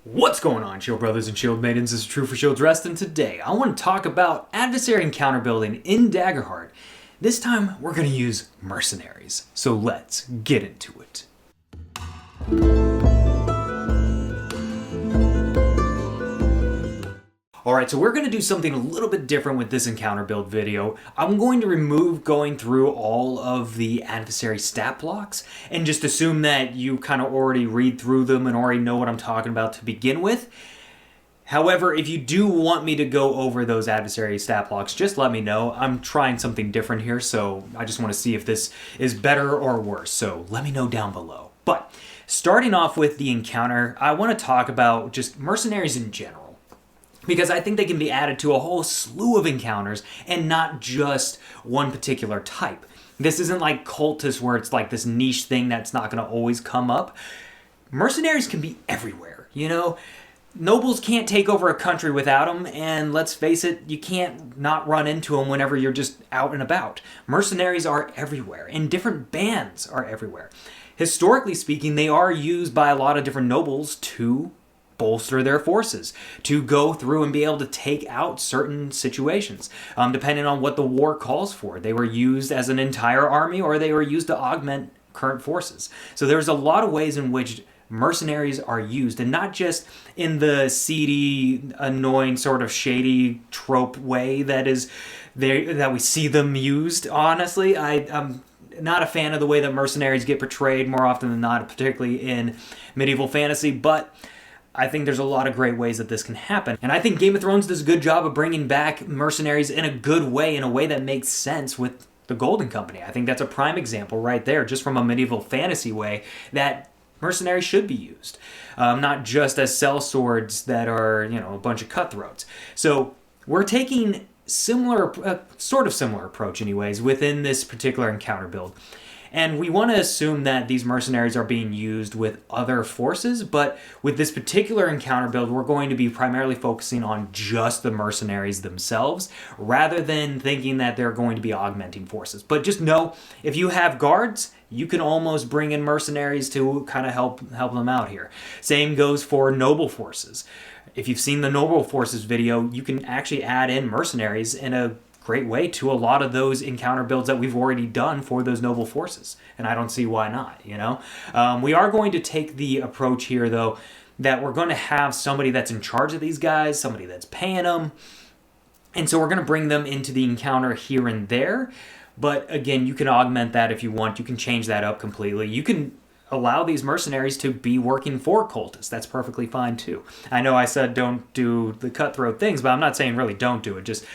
What's going on, Shield Brothers and Shield Maidens? This is True for Shields Rest, and today I want to talk about adversary encounter building in Daggerheart. This time, we're going to use mercenaries, so let's get into it. Alright, so we're going to do something a little bit different with this encounter build video. I'm going to remove going through all of the adversary stat blocks and just assume that you kind of already read through them and already know what I'm talking about to begin with. However, if you do want me to go over those adversary stat blocks, just let me know. I'm trying something different here, so I just want to see if this is better or worse, so let me know down below. But starting off with the encounter, I want to talk about just mercenaries in general, because I think they can be added to a whole slew of encounters and not just one particular type. This isn't like cultists where it's like this niche thing that's not going to always come up. Mercenaries can be everywhere, you know? Nobles can't take over a country without them, and let's face it, you can't not run into them whenever you're just out and about. Mercenaries are everywhere, and different bands are everywhere. Historically speaking, they are used by a lot of different nobles to bolster their forces, to go through and be able to take out certain situations, depending on what the war calls for. They were used as an entire army, or they were used to augment current forces. So there's a lot of ways in which mercenaries are used, and not just in the seedy, annoying, sort of shady trope way that we see them used. Honestly, I'm not a fan of the way that mercenaries get portrayed more often than not, particularly in medieval fantasy, but I think there's a lot of great ways that this can happen. And I think Game of Thrones does a good job of bringing back mercenaries in a good way, in a way that makes sense with the Golden Company. I think that's a prime example right there, just from a medieval fantasy way, that mercenaries should be used. Not just as sellswords that are, a bunch of cutthroats. So we're taking sort of similar approach anyways, within this particular encounter build. And we want to assume that these mercenaries are being used with other forces, but with this particular encounter build, we're going to be primarily focusing on just the mercenaries themselves, rather than thinking that they're going to be augmenting forces. But just know, if you have guards, you can almost bring in mercenaries to kind of help them out here. Same goes for noble forces. If you've seen the noble forces video, you can actually add in mercenaries in a great way to a lot of those encounter builds that we've already done for those noble forces, and I don't see why not. We are going to take the approach here, though, that we're going to have somebody that's in charge of these guys, somebody that's paying them, and so we're going to bring them into the encounter here and there. But again, you can augment that if you want. You can change that up completely. You can allow these mercenaries to be working for cultists. That's perfectly fine too. I know I said don't do the cutthroat things, but I'm not saying really don't do it. Just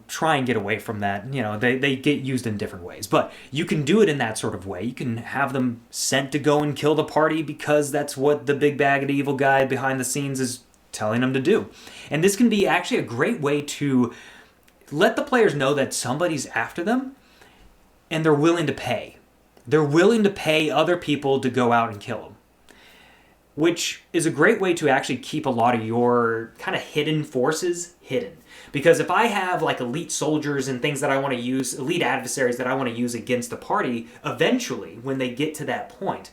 try and get away from that. They get used in different ways. But you can do it in that sort of way. You can have them sent to go and kill the party because that's what the big bag of evil guy behind the scenes is telling them to do. And this can be actually a great way to let the players know that somebody's after them and they're willing to pay. They're willing to pay other people to go out and kill them, which is a great way to actually keep a lot of your kind of hidden forces hidden. Because if I have like elite soldiers and things that I want to use, elite adversaries that I want to use against the party, eventually, when they get to that point,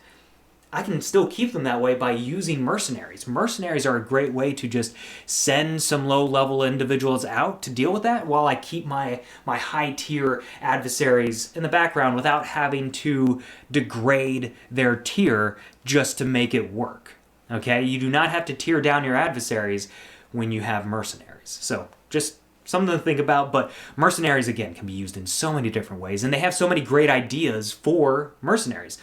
I can still keep them that way by using mercenaries. Mercenaries are a great way to just send some low-level individuals out to deal with that while I keep my high-tier adversaries in the background without having to degrade their tier just to make it work. Okay? You do not have to tier down your adversaries when you have mercenaries. So just something to think about, but mercenaries, again, can be used in so many different ways, and they have so many great ideas for mercenaries.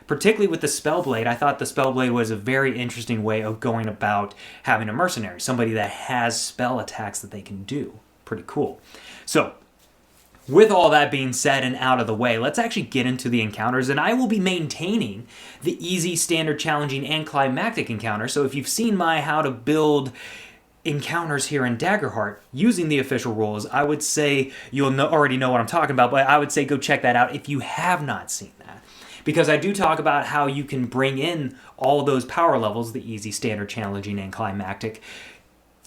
Particularly with the Spellblade, I thought the Spellblade was a very interesting way of going about having a mercenary, somebody that has spell attacks that they can do. Pretty cool. So, with all that being said and out of the way, let's actually get into the encounters, and I will be maintaining the easy, standard, challenging, and climactic encounter. So if you've seen my how to build encounters here in Daggerheart using the official rules, I would say you'll already know what I'm talking about, but I would say go check that out if you have not seen that. Because I do talk about how you can bring in all those power levels, the easy, standard, challenging, and climactic,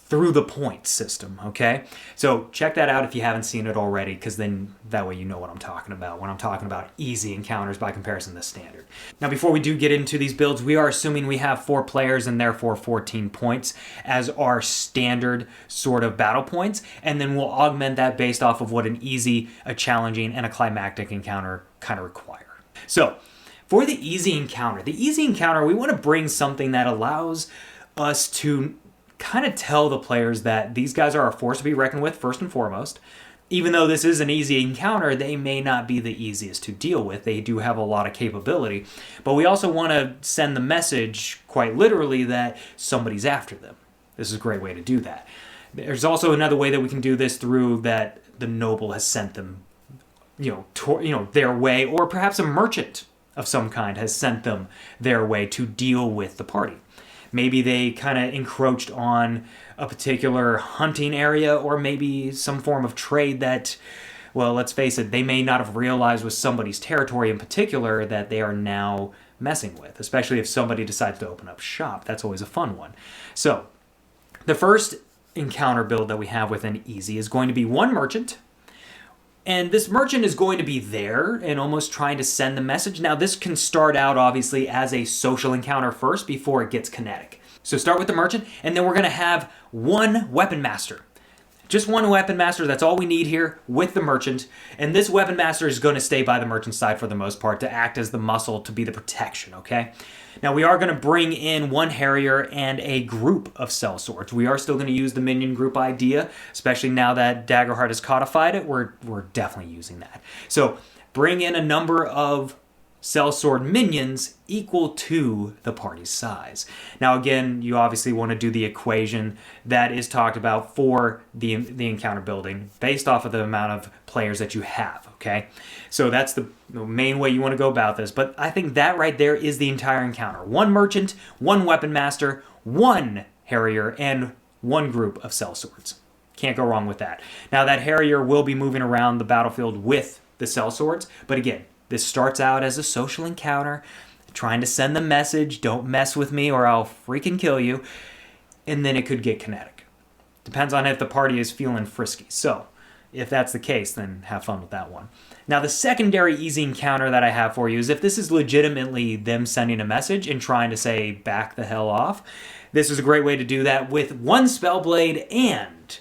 through the points system, okay? So check that out if you haven't seen it already, because then that way you know what I'm talking about when I'm talking about easy encounters by comparison to standard. Now, before we do get into these builds, we are assuming we have 4 players and therefore 14 points as our standard sort of battle points, and then we'll augment that based off of what an easy, a challenging, and a climactic encounter kind of require. So, for the easy encounter, we want to bring something that allows us to kind of tell the players that these guys are a force to be reckoned with first and foremost. Even though this is an easy encounter, they may not be the easiest to deal with. They do have a lot of capability. But we also want to send the message, quite literally, that somebody's after them. This is a great way to do that. There's also another way that we can do this through that the noble has sent them, their way, or perhaps a merchant of some kind has sent them their way to deal with the party. Maybe they kind of encroached on a particular hunting area, or maybe some form of trade that, well, let's face it, they may not have realized was somebody's territory in particular that they are now messing with, especially if somebody decides to open up shop. That's always a fun one. So, the first encounter build that we have within Easy is going to be one merchant. And this merchant is going to be there and almost trying to send the message. Now, this can start out, obviously, as a social encounter first before it gets kinetic. So start with the merchant, and then we're going to have one Weaponmaster. Just one Weaponmaster, that's all we need here with the merchant. And this Weaponmaster is going to stay by the merchant's side for the most part to act as the muscle, to be the protection, okay? Now, we are going to bring in one Harrier and a group of Sellswords. We are still going to use the minion group idea, especially now that Daggerheart has codified it. We're definitely using that. So, bring in a number of Sellsword minions equal to the party's size. Now, again, you obviously want to do the equation that is talked about for the encounter building based off of the amount of players that you have, okay? So that's the main way you want to go about this. But I think that right there is the entire encounter. One merchant, one Weaponmaster, one Harrier, and one group of Sellswords. Can't go wrong with that. Now, that Harrier will be moving around the battlefield with the Sellswords, but again, this starts out as a social encounter, trying to send the message, don't mess with me or I'll freaking kill you, and then it could get kinetic. Depends on if the party is feeling frisky. So, if that's the case, then have fun with that one. Now, the secondary easy encounter that I have for you is if this is legitimately them sending a message and trying to say, back the hell off, this is a great way to do that with one Spellblade and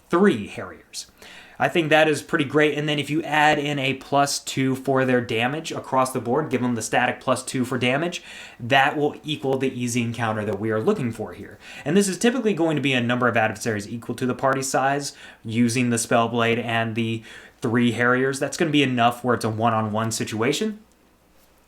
3 Harriers. I think that is pretty great. And then if you add in a +2 for their damage across the board, give them the static +2 for damage, that will equal the easy encounter that we are looking for here. And this is typically going to be a number of adversaries equal to the party size using the Spellblade and the 3 Harriers. That's going to be enough where it's a one-on-one situation.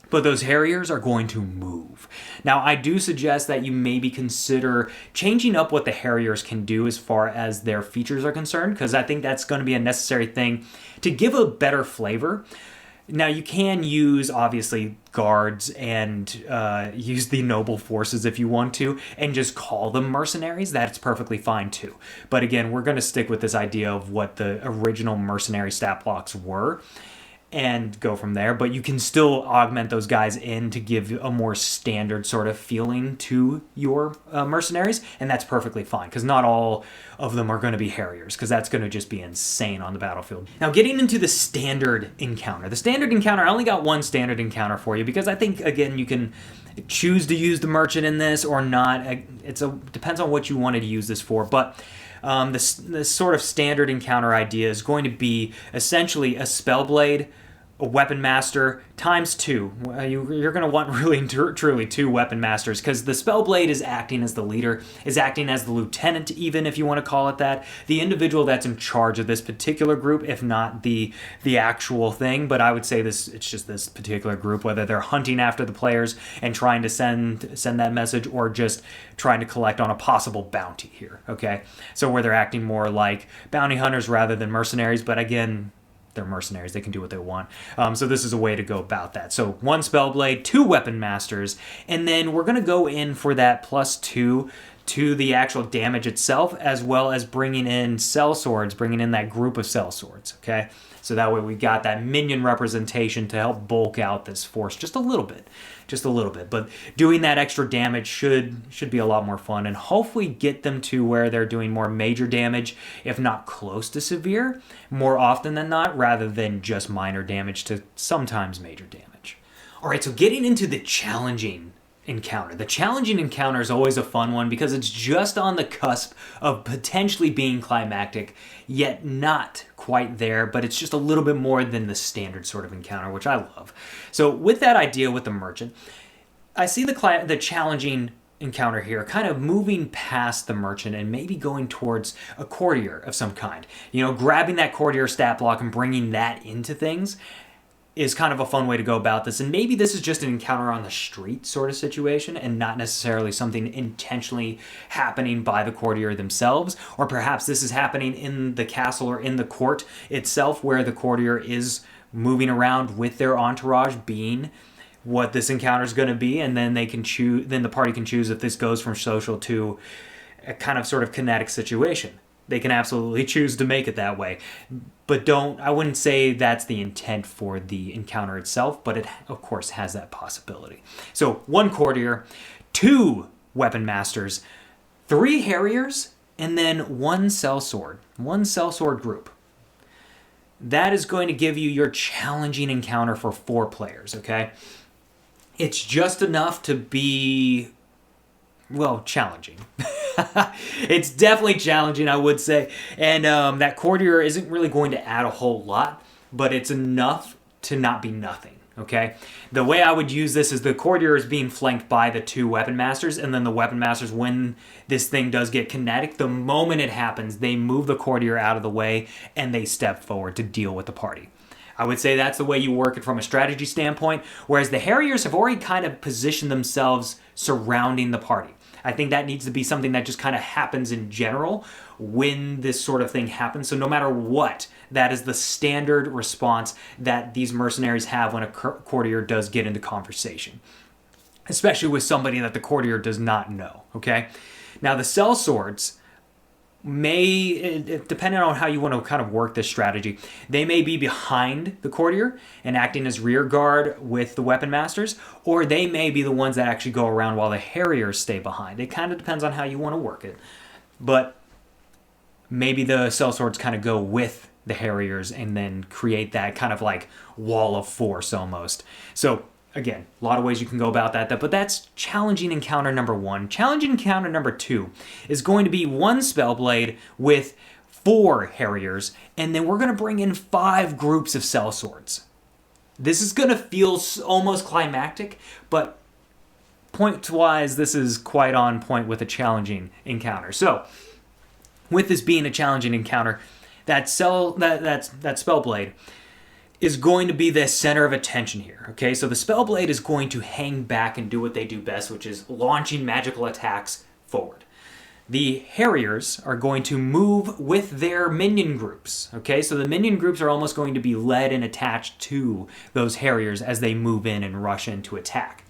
But those Harriers are going to move. Now, I do suggest that you maybe consider changing up what the Harriers can do as far as their features are concerned, because I think that's going to be a necessary thing to give a better flavor. Now, you can use, obviously, guards and use the noble forces if you want to, and just call them mercenaries. That's perfectly fine, too. But again, we're going to stick with this idea of what the original mercenary stat blocks were, and go from there. But you can still augment those guys in to give a more standard sort of feeling to your mercenaries, and that's perfectly fine, because not all of them are going to be Harriers, because that's going to just be insane on the battlefield. Now, getting into the standard encounter. The standard encounter, I only got one standard encounter for you, because I think, again, you can choose to use the merchant in this or not. Depends on what you wanted to use this for, but this sort of standard encounter idea is going to be essentially a Spellblade, a Weaponmaster, ×2. You're going to want really truly 2 Weaponmasters, because the Spellblade is acting as the leader, is acting as the lieutenant, even if you want to call it that, the individual that's in charge of this particular group, if not the actual thing. But I would say it's just this particular group, whether they're hunting after the players and trying to send that message, or just trying to collect on a possible bounty here, okay? So where they're acting more like bounty hunters rather than mercenaries, but again, they're mercenaries. They can do what they want. So this is a way to go about that. So 1 Spellblade, 2 Weaponmasters, and then we're going to go in for that +2 to the actual damage itself, as well as bringing in Sellswords, bringing in that group of Sellswords, okay? So that way we got that minion representation to help bulk out this force just a little bit. Just a little bit. But doing that extra damage should be a lot more fun, and hopefully get them to where they're doing more major damage, if not close to severe, more often than not, rather than just minor damage to sometimes major damage. Alright, so getting into the challenging encounter. The challenging encounter is always a fun one because it's just on the cusp of potentially being climactic, yet not quite there, but it's just a little bit more than the standard sort of encounter, which I love. So with that idea with the merchant, I see the challenging encounter here kind of moving past the merchant and maybe going towards a courtier of some kind. You know, grabbing that courtier stat block and bringing that into things is kind of a fun way to go about this. And maybe this is just an encounter on the street sort of situation and not necessarily something intentionally happening by the courtier themselves. Or perhaps this is happening in the castle or in the court itself, where the courtier is moving around with their entourage being what this encounter is going to be. And then they can choose, then the party can choose if this goes from social to a kind of sort of kinetic situation. They can absolutely choose to make it that way. But I wouldn't say that's the intent for the encounter itself, but it, of course, has that possibility. So 1 courtier, 2 weapon masters, 3 harriers, and then 1 sellsword. 1 sellsword group. That is going to give you your challenging encounter for 4 players, okay? It's just enough to be, well, challenging. It's definitely challenging, I would say. And that courtier isn't really going to add a whole lot, but it's enough to not be nothing, okay? The way I would use this is the courtier is being flanked by the 2 weapon masters, and then the weapon masters, when this thing does get kinetic, the moment it happens, they move the courtier out of the way and they step forward to deal with the party. I would say that's the way you work it from a strategy standpoint, whereas the harriers have already kind of positioned themselves surrounding the party. I think that needs to be something that just kind of happens in general when this sort of thing happens. So no matter what, that is the standard response that these mercenaries have when a courtier does get into conversation, especially with somebody that the courtier does not know, okay? Now the sellswords may, depending on how you want to kind of work this strategy, they may be behind the courtier and acting as rear guard with the weapon masters, or they may be the ones that actually go around while the harriers stay behind. It kind of depends on how you want to work it. But maybe the sellswords kind of go with the harriers and then create that kind of like wall of force almost. So again, a lot of ways you can go about that, but that's challenging encounter number 1. Challenging encounter number 2 is going to be 1 Spellblade with 4 harriers, and then we're going to bring in 5 groups of sellswords. This is going to feel almost climactic, but point-wise, this is quite on point with a challenging encounter. So, with this being a challenging encounter, that Spellblade is going to be the center of attention here, okay? So the Spellblade is going to hang back and do what they do best, which is launching magical attacks forward. The harriers are going to move with their minion groups, okay? So the minion groups are almost going to be led and attached to those harriers as they move in and rush in to attack.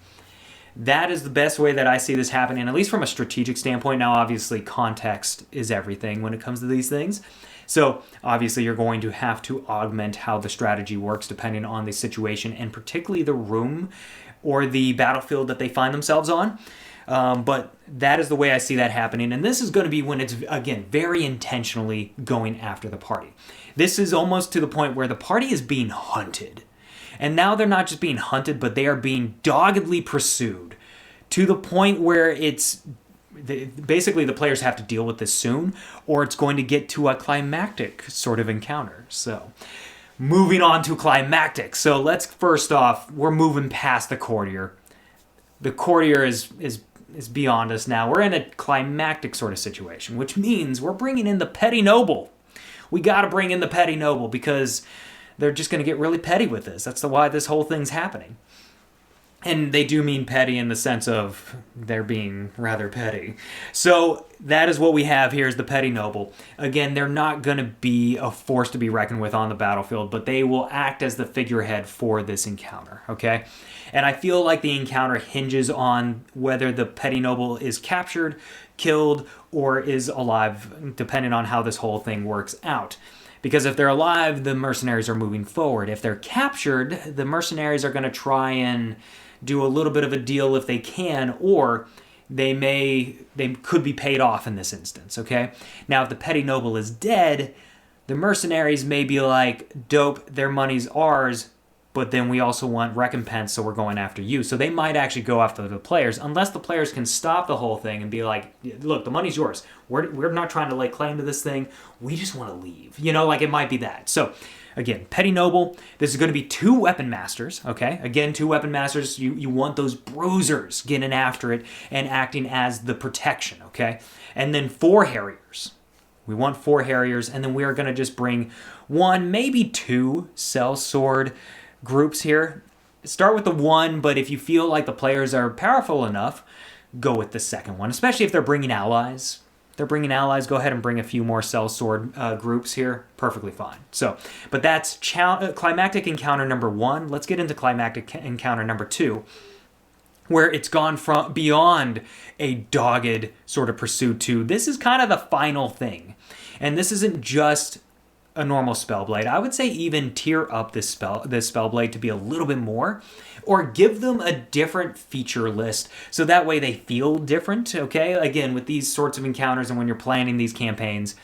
That is the best way that I see this happening, at least from a strategic standpoint. Now, obviously, context is everything when it comes to these things. So obviously you're going to have to augment how the strategy works depending on the situation and particularly the room or the battlefield that they find themselves on. But that is the way I see that happening. And this is going to be when it's, again, very intentionally going after the party. This is almost to the point where the party is being hunted. And now they're not just being hunted, but they are being doggedly pursued to the point where it's basically the players have to deal with this soon, or it's going to get to a climactic sort of encounter. So moving on to climactic. So let's first off, we're moving past the courtier. The courtier is beyond us now. We're in a climactic sort of situation, which means we're bringing in the petty noble. We got to bring in the petty noble because they're just going to get really petty with this. That's why this whole thing's happening. And they do mean petty in the sense of they're being rather petty. So that is what we have here is the petty noble. Again, they're not going to be a force to be reckoned with on the battlefield, but they will act as the figurehead for this encounter, okay? And I feel like the encounter hinges on whether the petty noble is captured, killed, or is alive, depending on how this whole thing works out. Because if they're alive, the mercenaries are moving forward. If they're captured, the mercenaries are going to try and do a little bit of a deal if they can, or they could be paid off in this instance, okay? Now, if the petty noble is dead, the mercenaries may be like, dope, their money's ours, but then we also want recompense, so we're going after you. So they might actually go after the players, unless the players can stop the whole thing and be like, look, the money's yours. We're not trying to lay claim to this thing. We just want to leave. You know, like it might be that. So again, petty noble, this is going to be 2 Weaponmasters, okay? Again, 2 Weaponmasters, you want those bruisers getting after it and acting as the protection, okay? And then 4 Harriers. We want 4 Harriers, and then we are going to just bring 1, maybe 2 Sellsword groups here. Start with the 1, but if you feel like the players are powerful enough, go with the second one, especially if they're bringing allies. If they're bringing allies, go ahead and bring a few more Sellsword groups here. Perfectly fine. So, but that's Climactic Encounter number 1. Let's get into Climactic Encounter number 2, where it's gone from beyond a dogged sort of pursuit to this is kind of the final thing. And this isn't just a normal Spellblade. I would say even tier up this Spellblade to be a little bit more, or give them a different feature list so that way they feel different, okay? Again, with these sorts of encounters and when you're planning these campaigns,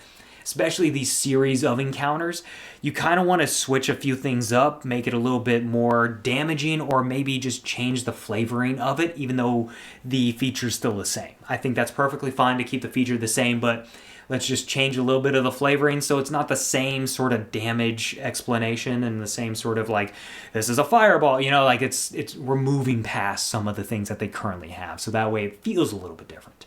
especially these series of encounters, you kind of want to switch a few things up, make it a little bit more damaging, or maybe just change the flavoring of it, even though the feature's still the same. I think that's perfectly fine to keep the feature the same, but let's just change a little bit of the flavoring so it's not the same sort of damage explanation and the same sort of like, this is a fireball, you know, like we're moving past some of the things that they currently have. So that way it feels a little bit different.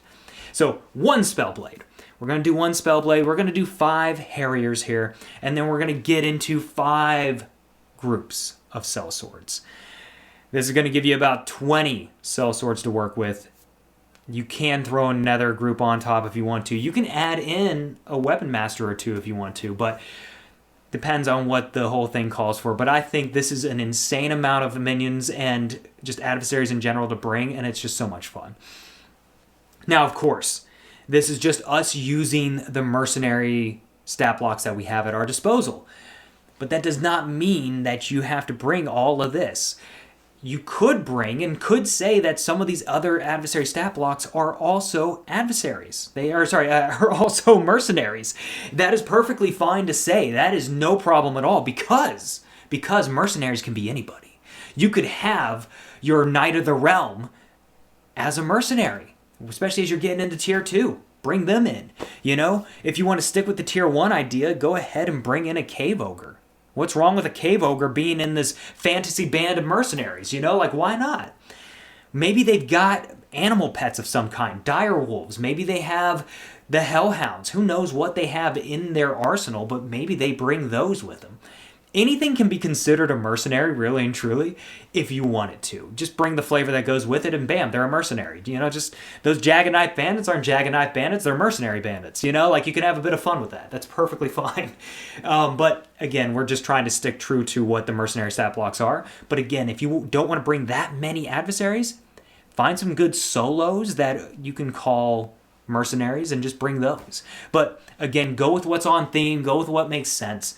So 1 Spellblade. We're going to do 1 Spellblade. We're going to do 5 Harriers here. And then we're going to get into 5 groups of Sellswords. This is going to give you about 20 Sellswords to work with. You can throw another group on top if you want to. You can add in a Weaponmaster or 2 if you want to, but depends on what the whole thing calls for. But I think this is an insane amount of minions and just adversaries in general to bring, and it's just so much fun. Now, of course, this is just us using the mercenary stat blocks that we have at our disposal. But that does not mean that you have to bring all of this. You could bring and could say that some of these other adversary stat blocks are also adversaries. Are also mercenaries. That is perfectly fine to say. That is no problem at all because mercenaries can be anybody. You could have your Knight of the Realm as a mercenary, especially as you're getting into tier 2. Bring them in. You know, if you want to stick with the tier 1 idea, go ahead and bring in a Cave Ogre. What's wrong with a Cave Ogre being in this fantasy band of mercenaries? You know, like, why not? Maybe they've got animal pets of some kind, dire wolves. Maybe they have the hellhounds. Who knows what they have in their arsenal, but maybe they bring those with them. Anything can be considered a mercenary, really and truly, if you want it to. Just bring the flavor that goes with it, and bam, they're a mercenary. You know, just those Jagged Knife Bandits aren't Jagged Knife Bandits, they're mercenary bandits. You know, like you can have a bit of fun with that. That's perfectly fine. But again, we're just trying to stick true to what the mercenary stat blocks are. But again, if you don't want to bring that many adversaries, find some good solos that you can call mercenaries and just bring those. But again, go with what's on theme, go with what makes sense.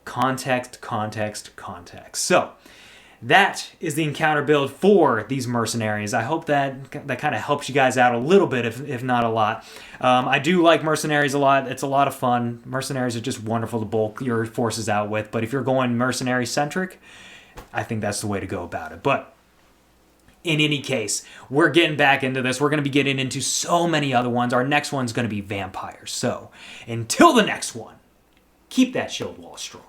Context, context, context. So that is the encounter build for these mercenaries. I hope that kind of helps you guys out a little bit, if not a lot. I do like mercenaries a lot. It's a lot of fun. Mercenaries are just wonderful to bulk your forces out with. But if you're going mercenary-centric, I think that's the way to go about it. But in any case, we're getting back into this. We're going to be getting into so many other ones. Our next one's going to be vampires. So until the next one, keep that shield wall strong.